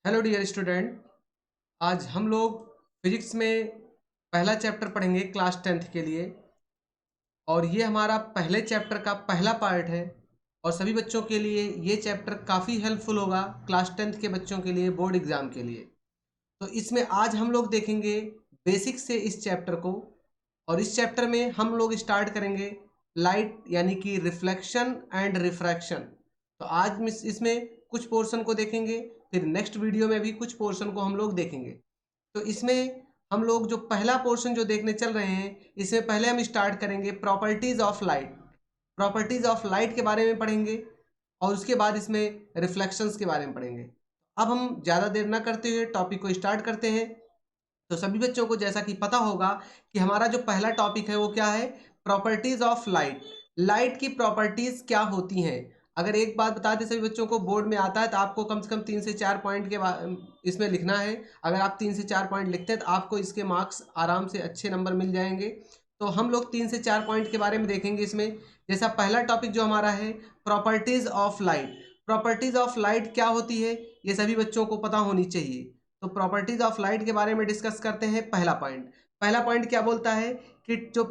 Hello dear student. आज हम लोग फिजिक्स में पहला चैप्टर पढ़ेंगे क्लास 10th के लिए। और ये हमारा पहले चैप्टर का पहला पार्ट है और सभी बच्चों के लिए ये चैप्टर काफ़ी हेल्पफुल होगा क्लास 10th के बच्चों के लिए बोर्ड एग्ज़ाम के लिए। तो इसमें आज हम लोग देखेंगे बेसिक से इस चैप्टर को। और इस चैप्टर में हम लोग स्टार्ट करेंगे लाइट यानी कि रिफ्लेक्शन एंड रिफ्रैक्शन। तो आज इसमें कुछ पोर्शन को देखेंगे, फिर नेक्स्ट वीडियो में भी कुछ पोर्शन को हम लोग देखेंगे। तो इसमें हम लोग जो पहला पोर्शन जो देखने चल रहे हैं, इसमें पहले हम स्टार्ट करेंगे properties of light. Properties of light के बारे में पढ़ेंगे और उसके बाद इसमें रिफ्लेक्शंस के बारे में पढ़ेंगे। अब हम ज़्यादा देर ना करते हुए टॉपिक को स्टार्ट करते हैं। तो सभी बच्चों को जैसा कि पता होगा कि हमारा जो पहला टॉपिक है वो क्या है, प्रॉपर्टीज़ ऑफ लाइट। लाइट की प्रॉपर्टीज़ क्या होती हैं। अगर एक बात बता दें, सभी बच्चों को बोर्ड में आता है तो आपको कम से कम 3 से 4 पॉइंट के इसमें लिखना है। अगर आप 3 से 4 पॉइंट लिखते हैं तो आपको इसके मार्क्स आराम से अच्छे नंबर मिल जाएंगे। तो हम लोग 3 से 4 पॉइंट के बारे में देखेंगे इसमें। जैसा पहला टॉपिक जो हमारा है properties of light. Properties of light क्या होती है ये सभी बच्चों को पता होनी चाहिए। तो प्रॉपर्टीज ऑफ लाइट के बारे में डिस्कस करते हैं। पहला पॉइंट क्या बोलता है कि जो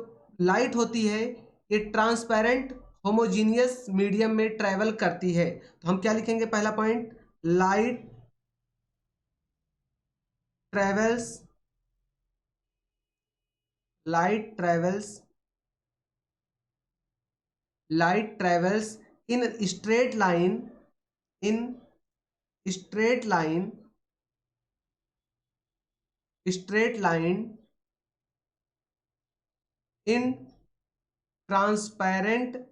लाइट होती है ये ट्रांसपेरेंट होमोजीनियस मीडियम में ट्रेवल करती है। तो हम क्या लिखेंगे, पहला point, light travels light travels light travels in straight line in straight line straight line in transparent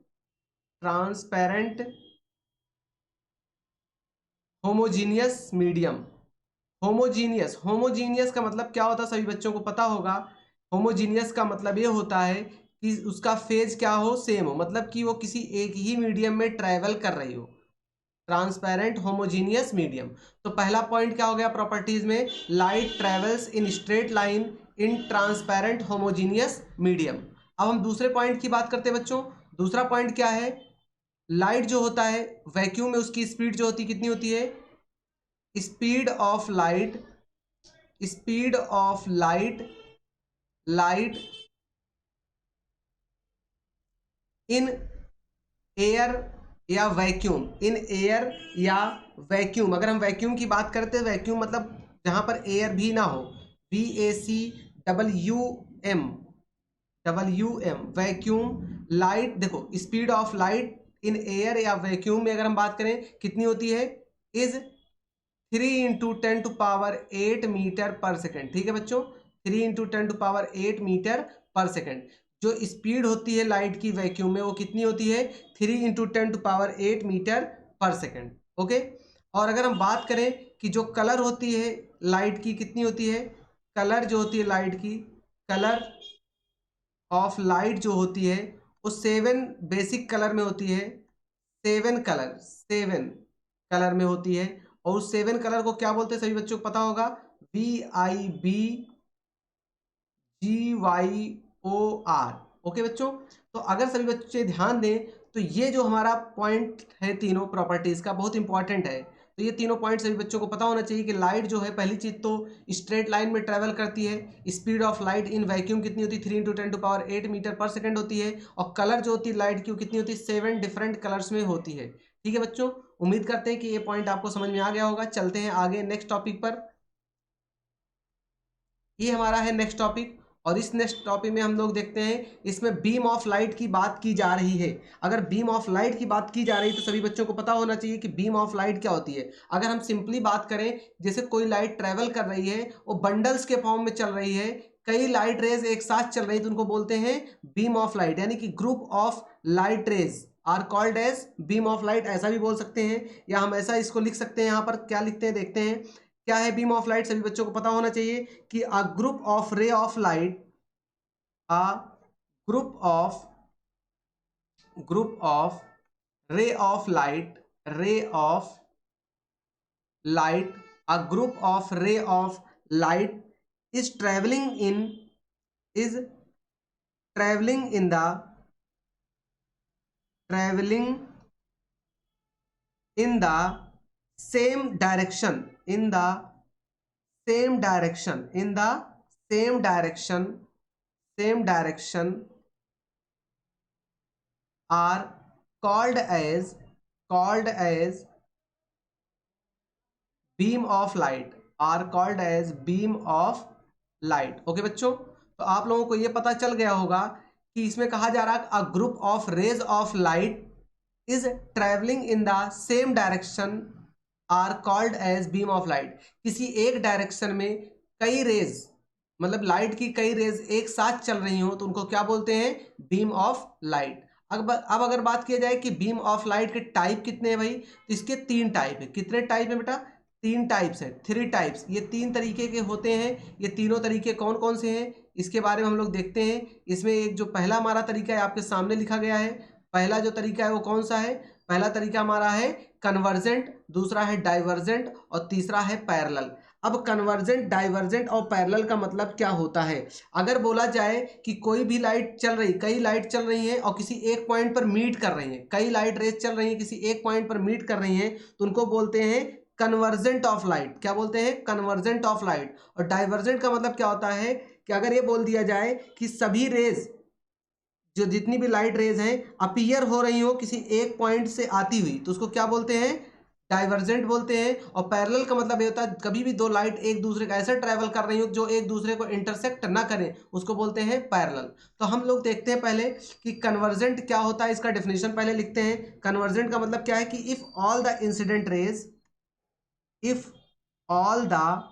transparent homogeneous medium. Homogeneous, homogeneous का मतलब क्या होता है सभी बच्चों को पता होगा। होमोजीनियस का मतलब ये होता है कि उसका फेज क्या हो, सेम हो, मतलब कि वो किसी एक ही मीडियम में ट्रेवल कर रही हो। Transparent homogeneous medium. तो पहला पॉइंट क्या हो गया प्रॉपर्टीज में, light travels in straight line in transparent homogeneous medium. अब हम दूसरे पॉइंट की बात करते हैं बच्चों। दूसरा पॉइंट क्या है, लाइट जो होता है वैक्यूम में उसकी स्पीड जो होती है कितनी होती है, speed of light speed of light in air या वैक्यूम, इन एयर या वैक्यूम। अगर हम वैक्यूम की बात करते हैं, वैक्यूम मतलब जहां पर एयर भी ना हो, VACWM वैक्यूम। लाइट देखो, speed of light in air या वैक्यूम में अगर हम बात करें कितनी होती है, इज 3 × 10⁸ मीटर पर सेकेंड। ठीक है बच्चों, 3 × 10⁸ मीटर पर सेकेंड। जो स्पीड होती है लाइट की वैक्यूम में वो कितनी होती है, 3 × 10⁸ मीटर पर सेकेंड। ओके। और अगर हम बात करें कि जो कलर होती है लाइट की कितनी होती है, कलर जो होती है लाइट की, कलर ऑफ लाइट जो होती है वो 7 बेसिक कलर में होती है। 7 कलर में होती है। और उस 7 कलर को क्या बोलते हैं सभी बच्चों को पता होगा, VIBGYOR। ओके बच्चों। तो अगर सभी बच्चे ध्यान दें तो ये जो हमारा पॉइंट है तीनों प्रॉपर्टीज का बहुत इंपॉर्टेंट है। तो ये तीनों पॉइंट सभी बच्चों को पता होना चाहिए कि लाइट जो है पहली चीज तो स्ट्रेट लाइन में ट्रेवल करती है। Speed of light in vacuum कितनी होती है, 3 × 10⁸ मीटर पर सेकेंड होती है। और कलर जो होती है लाइट की वो कितनी होती है, 7 डिफरेंट कलर्स में होती है। ठीक है बच्चों, उम्मीद करते हैं कि ये पॉइंट आपको समझ में आ गया होगा। चलते हैं आगे नेक्स्ट टॉपिक पर। ये हमारा है नेक्स्ट टॉपिक। और इस नेक्स्ट टॉपिक में हम लोग देखते हैं, इसमें बीम ऑफ लाइट की बात की जा रही है। अगर बीम ऑफ लाइट की बात की जा रही है तो सभी बच्चों को पता होना चाहिए कि बीम ऑफ लाइट क्या होती है। अगर हम सिंपली बात करें, जैसे कोई लाइट ट्रेवल कर रही है, वो बंडल्स के फॉर्म में चल रही है, कई लाइट रेज एक साथ चल रही है, तो उनको बोलते हैं बीम ऑफ लाइट, यानी कि group of light rays are called as beam of light. ऐसा भी बोल सकते हैं, या हम ऐसा इसको लिख सकते हैं। यहाँ पर क्या लिखते हैं देखते हैं। क्या है बीम ऑफ लाइट, सभी बच्चों को पता होना चाहिए कि अ ग्रुप ऑफ रे of light a group of रे ऑफ लाइट रे of light, a group of रे of light is is travelling in the travelling in the same direction in the same direction in the same direction are called as beam of light are called as beam of light। Okay बच्चों, तो आप लोगों को ये पता चल गया होगा कि इसमें कहा जा रहा है a group of rays of light is travelling in the same direction are called as beam of light. किसी एक डायरेक्शन में कई रेज, मतलब लाइट की कई रेज एक साथ चल रही हो तो उनको क्या बोलते हैं? Beam of light. अब अगर बात किया जाए कि बीम ऑफ लाइट के टाइप कितने हैं भाई, तो इसके 3 टाइप है। कितने टाइप है बेटा? 3 टाइप्स है, 3 टाइप्स। ये 3 तरीके के होते हैं। ये तीनों तरीके कौन कौन से हैं इसके बारे में हम लोग देखते हैं। इसमें एक जो पहला हमारा तरीका है आपके सामने लिखा गया है। पहला जो तरीका है वो कौन सा है? पहला तरीका हमारा है कन्वर्जेंट, दूसरा है डाइवर्जेंट और तीसरा है पैरेलल। अब कन्वर्जेंट, डाइवर्जेंट और पैरेलल का मतलब क्या होता है? अगर बोला जाए कि कोई भी लाइट चल रही, कई लाइट चल रही हैं और किसी एक पॉइंट पर मीट कर रही हैं, कई लाइट रेज चल रही हैं किसी एक पॉइंट पर मीट कर रही हैं, तो उनको बोलते हैं कन्वर्जेंट ऑफ लाइट। क्या बोलते हैं? Convergent of light. और डाइवर्जेंट का मतलब क्या होता है कि अगर ये बोल दिया जाए कि सभी रेज, जो जितनी भी लाइट रेज हैं अपीयर हो रही हो किसी एक पॉइंट से आती हुई, तो उसको क्या बोलते हैं? डाइवर्जेंट बोलते हैं। और पैरेलल का मतलब ये होता है कभी भी दो लाइट एक दूसरे का ऐसे ट्रैवल कर रही हो जो एक दूसरे को इंटरसेक्ट ना करें, उसको बोलते हैं पैरेलल। तो हम लोग देखते हैं पहले कि कन्वर्जेंट क्या होता है, इसका डेफिनेशन पहले लिखते हैं। कन्वर्जेंट का मतलब क्या है कि if all the incident rays, if all the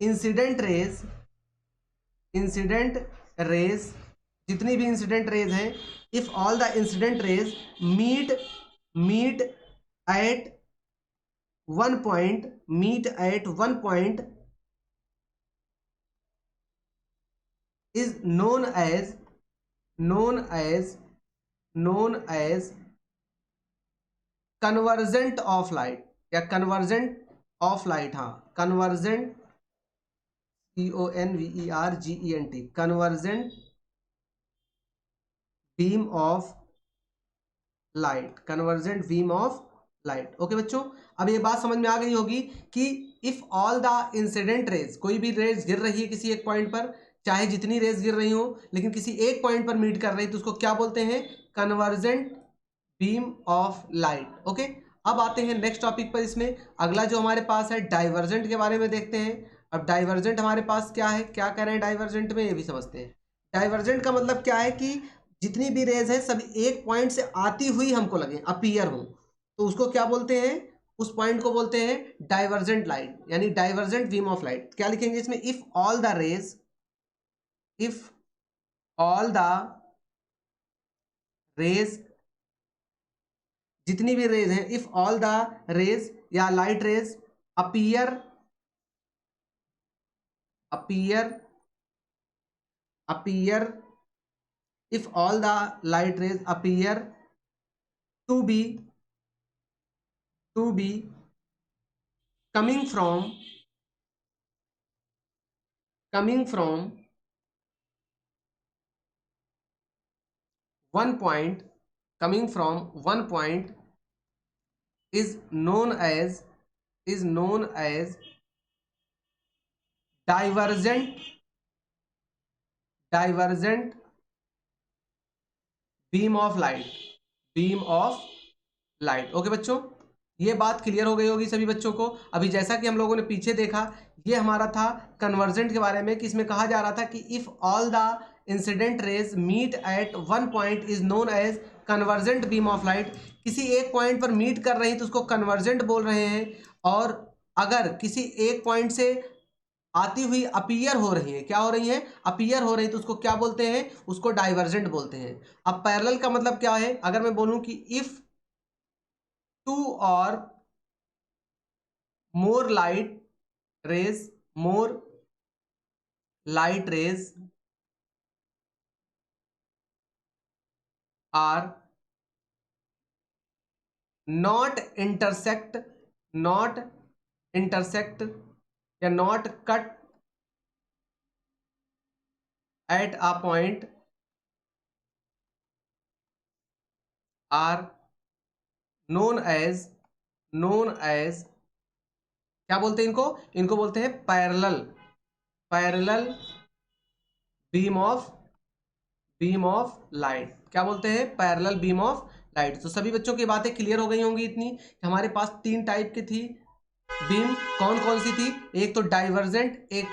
incident rays, incident rays, जितनी भी इंसिडेंट रेज हैं, if all the incident rays meet meet at one point, meet at one point is known as known as convergent of light, या convergent of light. हाँ, convergent, CONVERGENT, convergent beam of light, convergent beam of light. Okay बच्चों, अब ये बात समझ में आ गई होगी कि if all the incident raise, कोई भी रेज गिर रही है किसी एक पॉइंट पर, चाहे जितनी रेज गिर रही हो लेकिन किसी एक पॉइंट पर मीट कर रही है, तो उसको क्या बोलते हैं? Convergent beam of light. Okay, अब आते हैं नेक्स्ट टॉपिक पर। इसमें अगला जो हमारे पास है डाइवर्जेंट के बारे में देखते हैं। अब डाइवर्जेंट हमारे पास क्या है, क्या कह रहे हैं डाइवर्जेंट में, ये भी समझते हैं। डाइवर्जेंट का मतलब क्या है कि जितनी भी रेज है सभी एक पॉइंट से आती हुई हमको लगे, अपीयर हो, तो उसको क्या बोलते हैं? उस पॉइंट को बोलते हैं डाइवर्जेंट लाइट, यानी डाइवर्जेंट बीम ऑफ लाइट। क्या लिखेंगे इसमें? If all the rays, if all the rays, जितनी भी रेज हैं, इफ ऑल द रेज या light rays appear, appear, appear, if all the light rays appear to be coming from, coming from one point, coming from one point is known as, is known as divergent, divergent beam of light, beam of light. Okay बच्चों, ये बात clear हो गई होगी सभी बच्चों को। अभी जैसा कि हम लोगों ने पीछे देखा, ये हमारा था कन्वर्जेंट के बारे में, कि इसमें कहा जा रहा था कि if all the incident rays meet at one point is known as convergent beam of light. किसी एक पॉइंट पर मीट कर रही तो उसको कन्वर्जेंट बोल रहे हैं, और अगर किसी एक पॉइंट से आती हुई अपीयर हो रही है, क्या हो रही है? अपीयर हो रही, तो उसको क्या बोलते हैं? उसको डाइवर्जेंट बोलते हैं। अब पैरेलल का मतलब क्या है? अगर मैं बोलूं कि इफ टू और more light rays, more light rays are not intersect, not intersect या not cut at a point are known as, known as, क्या बोलते हैं इनको, इनको बोलते हैं parallel, parallel beam of light. क्या बोलते हैं, पैरेलल बीम ऑफ लाइट। तो सभी बच्चों की बातें क्लियर हो गई होंगी इतनी कि हमारे पास तीन टाइप की थी बीम, कौन कौन सी थी, एक तो डाइवर्जेंट, एक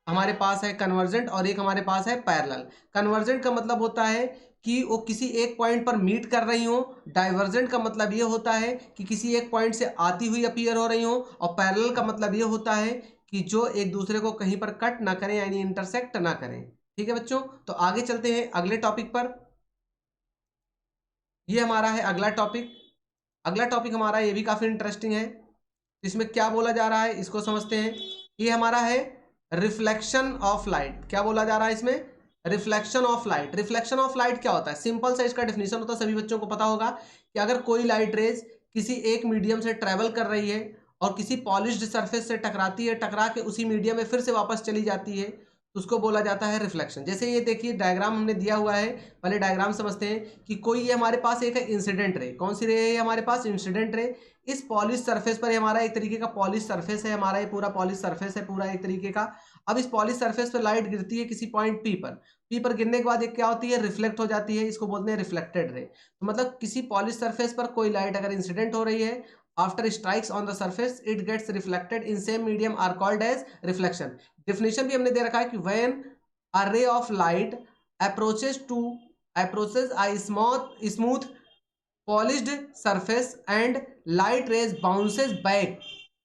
हमारे पास है कन्वर्जेंट, और एक हमारे पास है पैरेलल। कन्वर्जेंट का मतलब होता है कि वो किसी एक पॉइंट पर मीट कर रही हो, डाइवर्जेंट का मतलब ये होता है कि किसी एक पॉइंट से आती हुई अपीयर हो रही हो, और पैरेलल का मतलब ये होता है कि जो एक दूसरे को कहीं पर कट ना करें, यानी इंटरसेक्ट ना करें। ठीक है बच्चों, तो आगे चलते हैं अगले टॉपिक पर। ये हमारा है अगला टॉपिक। अगला टॉपिक हमारा ये भी काफी इंटरेस्टिंग है। इसमें क्या बोला जा रहा है इसको समझते हैं। ये हमारा है रिफ्लेक्शन ऑफ लाइट। क्या बोला जा रहा है इसमें, reflection of light. Reflection of light क्या होता है, सिंपल सा इसका डेफिनेशन होता है, सभी बच्चों को पता होगा कि अगर कोई लाइट रेज किसी एक मीडियम से ट्रेवल कर रही है और किसी पॉलिश्ड सरफेस से टकराती है, टकरा के उसी मीडियम में फिर से वापस चली जाती है, तो उसको बोला जाता है रिफ्लेक्शन। जैसे ये देखिए डायग्राम हमने दिया हुआ है, पहले डायग्राम समझते हैं कि कोई ये हमारे पास एक है इंसिडेंट रे। कौन सी रे है हमारे पास, इंसिडेंट रे। इस पॉलिश सरफेस पर हमारा एक तरीके का पॉलिश सरफेस है, हमारा ये पूरा पॉलिश सरफेस है पूरा एक तरीके का। अब इस पॉलिश सरफेस पर लाइट गिरती है किसी पॉइंट पी पर, पी पर गिरने के बाद एक क्या होती है, रिफ्लेक्ट हो जाती है, इसको बोलते हैं रिफ्लेक्टेड रे। तो मतलब किसी पॉलिश सरफेस पर कोई लाइट अगर इंसिडेंट हो रही है, after strikes on the surface it gets reflected in same medium are called as reflection. Definition भी हमने दे रखा है कि when a ray of light approaches a smooth polished surface and light rays bounces back,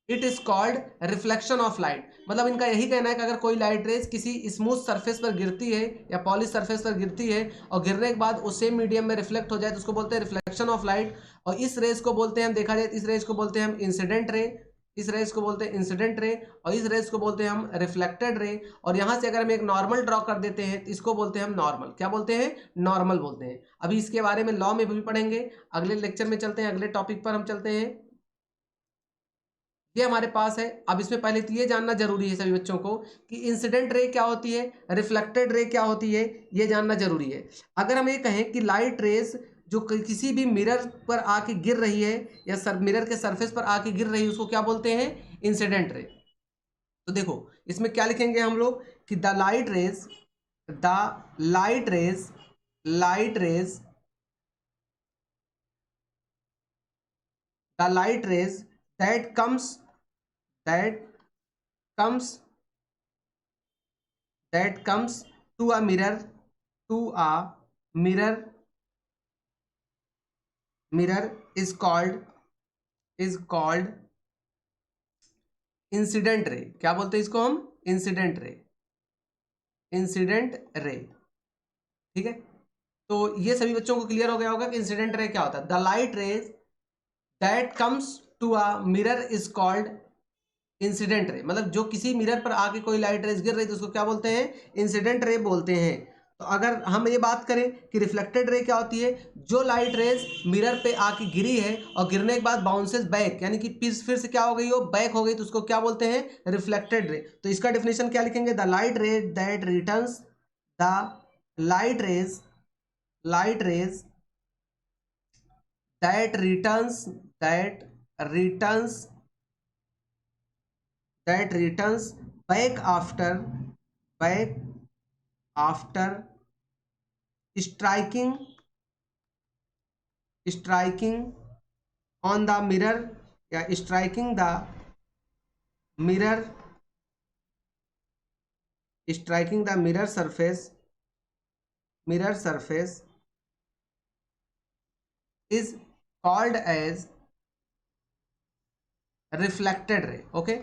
it is called reflection of light। मतलब इनका यही कहना है कि अगर कोई लाइट रेज किसी स्मूथ सरफेस पर गिरती है या पॉलिश सरफेस पर गिरती है और गिरने के बाद उस सेम मीडियम में रिफ्लेक्ट हो जाए तो उसको बोलते हैं रिफ्लेक्शन ऑफ लाइट। और इस रेज को बोलते हैं, हम देखा जाए इस रेज को बोलते हैं हम इंसिडेंट रे, इस रेज को बोलते हैं इंसिडेंट रे, और इस रेज को बोलते हैं हम रिफ्लेक्टेड रे। और यहां से अगर हम एक नॉर्मल ड्रॉ कर देते हैं तो इसको बोलते हैं हम नॉर्मल। क्या बोलते हैं, नॉर्मल बोलते हैं। अभी इसके बारे में लॉ में भी पढ़ेंगे, अगले लेक्चर में चलते हैं, अगले टॉपिक पर हम चलते हैं। ये हमारे पास है। अब इसमें पहले तो ये जानना जरूरी है सभी बच्चों को कि इंसिडेंट रे क्या होती है, रिफ्लेक्टेड रे क्या होती है, ये जानना जरूरी है। अगर हम ये कहें कि लाइट रेज जो किसी भी मिरर पर आके गिर रही है या मिरर के सरफेस पर आके गिर रही है, उसको क्या बोलते हैं, इंसिडेंट रे। तो देखो इसमें क्या लिखेंगे हम लोग कि the light raise light rays the light raise that comes that comes to a mirror mirror is called incident ray. क्या बोलते हैं इसको हम, इंसिडेंट रे। ठीक है, तो ये सभी बच्चों को क्लियर हो गया होगा कि इंसिडेंट रे क्या होता है। The light rays that comes to a mirror is called incident ray. मतलब जो किसी मिरर पर आके कोई लाइट रेज गिर रही है तो उसको क्या बोलते हैं, इंसिडेंट रे बोलते हैं। तो अगर हम ये बात करें कि रिफ्लेक्टेड रे क्या होती है, जो लाइट रेज मिरर पे आके गिरी है और गिरने के बाद बाउंसेस बैक, यानी कि फिर से क्या हो गई हो, बैक हो गई, तो उसको क्या बोलते हैं, रिफ्लेक्टेड रे। तो इसका डेफिनेशन क्या लिखेंगे, the light rays that returns the light rays that returns back after striking on the mirror या striking the mirror surface is called as reflected ray. Okay,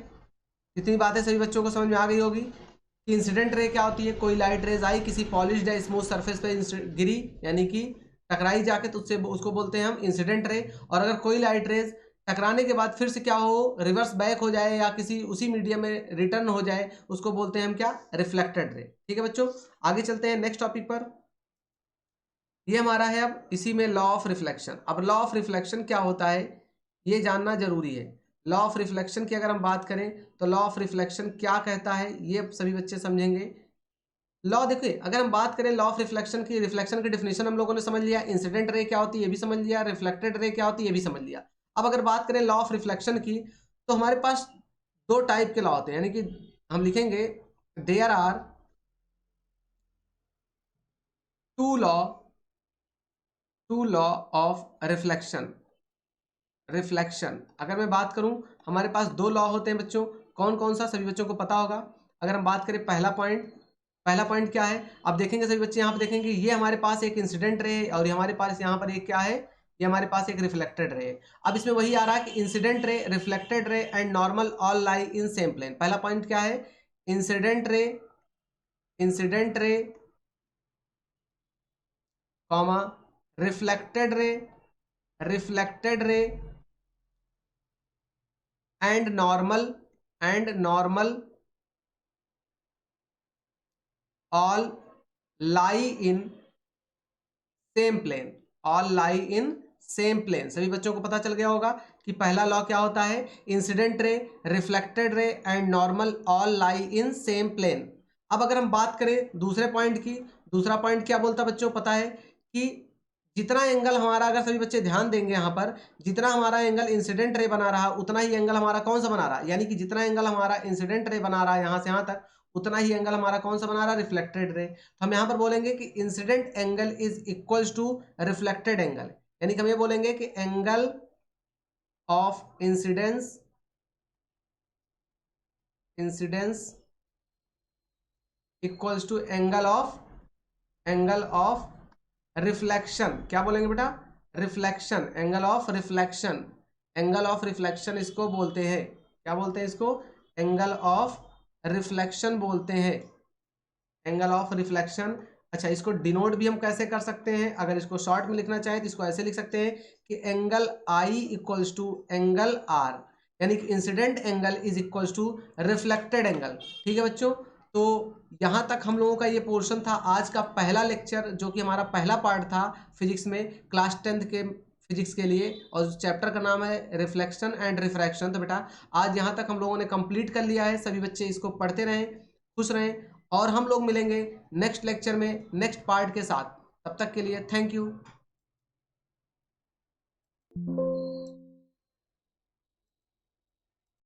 इतनी बातें सभी बच्चों को समझ में आ गई होगी कि इंसिडेंट रे क्या होती है। कोई लाइट रेज आई किसी पॉलिश्ड या स्मूथ सरफेस पे गिरी, यानी कि टकराई जाके, तो उसको बोलते हैं हम इंसिडेंट रे। और अगर कोई लाइट रेज टकराने के बाद फिर से क्या हो, रिवर्स बैक हो जाए या किसी उसी मीडियम में रिटर्न हो जाए, उसको बोलते हैं हम क्या, रिफ्लेक्टेड रे। ठीक है बच्चों, आगे चलते हैं नेक्स्ट टॉपिक पर। ये हमारा है अब इसी में लॉ ऑफ रिफ्लेक्शन। अब लॉ ऑफ रिफ्लेक्शन क्या होता है ये जानना जरूरी है। लॉ ऑफ रिफ्लेक्शन की अगर हम बात करें तो लॉ ऑफ रिफ्लेक्शन क्या कहता है ये सभी बच्चे समझेंगे। लॉ देखिए, अगर हम बात करें लॉ ऑफ रिफ्लेक्शन की, रिफ्लेक्शन की डेफिनेशन हम लोगों ने समझ लिया, इंसिडेंट रे क्या होती है ये भी समझ लिया, रिफ्लेक्टेड रे क्या होती है ये भी समझ लिया। अब अगर बात करें लॉ ऑफ रिफ्लेक्शन की, तो हमारे पास दो टाइप के लॉ होते हैं, यानी कि हम लिखेंगे there are two law of reflection. अगर मैं बात करूं, हमारे पास दो लॉ होते हैं बच्चों, कौन कौन सा सभी बच्चों को पता होगा। अगर हम बात करें पहला पॉइंट क्या है, आप देखेंगे सभी बच्चे यहाँ पर देखेंगे, ये हमारे पास एक इंसिडेंट रे है और हमारे पास यहाँ पर एक क्या है, ये हमारे पास एक रिफ्लेक्टेड रे है। अब इसमें वही आ रहा है कि incident ray, reflected ray and normal all lie in same plane. पहला पॉइंट क्या है, incident ray comma reflected ray and normal all lie in same plane. सभी बच्चों को पता चल गया होगा कि पहला लॉ क्या होता है, incident ray, reflected ray and normal all lie in same plane. अब अगर हम बात करें दूसरे पॉइंट की, दूसरा पॉइंट क्या बोलता बच्चों, पता है कि जितना एंगल हमारा, अगर सभी बच्चे ध्यान देंगे यहाँ पर, जितना हमारा एंगल इंसिडेंट रे बना रहा उतना ही एंगल हमारा कौन सा बना रहा, यानी कि जितना एंगल हमारा इंसिडेंट रे बना रहा है यहाँ से यहाँ तक, उतना ही एंगल हमारा कौन सा बना रहा है, रिफ्लेक्टेड रे। तो हम यहाँ पर बोलेंगे कि incident angle is equals to reflected angle, यानी कि हम ये बोलेंगे कि angle of incidence equals to angle of reflection. क्या बोलेंगे बेटा, रिफ्लेक्शन, एंगल ऑफ रिफ्लेक्शन इसको बोलते हैं। क्या बोलते हैं इसको, एंगल ऑफ रिफ्लेक्शन बोलते हैं, एंगल ऑफ रिफ्लेक्शन। अच्छा, इसको डिनोट भी हम कैसे कर सकते हैं, अगर इसको शॉर्ट में लिखना चाहे तो इसको ऐसे लिख सकते हैं कि angle I equals to angle R, यानी कि incident angle is equals to reflected angle. ठीक है बच्चों, तो यहाँ तक हम लोगों का ये पोर्शन था आज का पहला लेक्चर, जो कि हमारा पहला पार्ट था फिजिक्स में, क्लास 10th के फिजिक्स के लिए, और चैप्टर का नाम है रिफ्लेक्शन एंड रिफ्रैक्शन। तो बेटा आज यहाँ तक हम लोगों ने कंप्लीट कर लिया है, सभी बच्चे इसको पढ़ते रहें, खुश रहें, और हम लोग मिलेंगे नेक्स्ट लेक्चर में नेक्स्ट पार्ट के साथ। तब तक के लिए थैंक यू।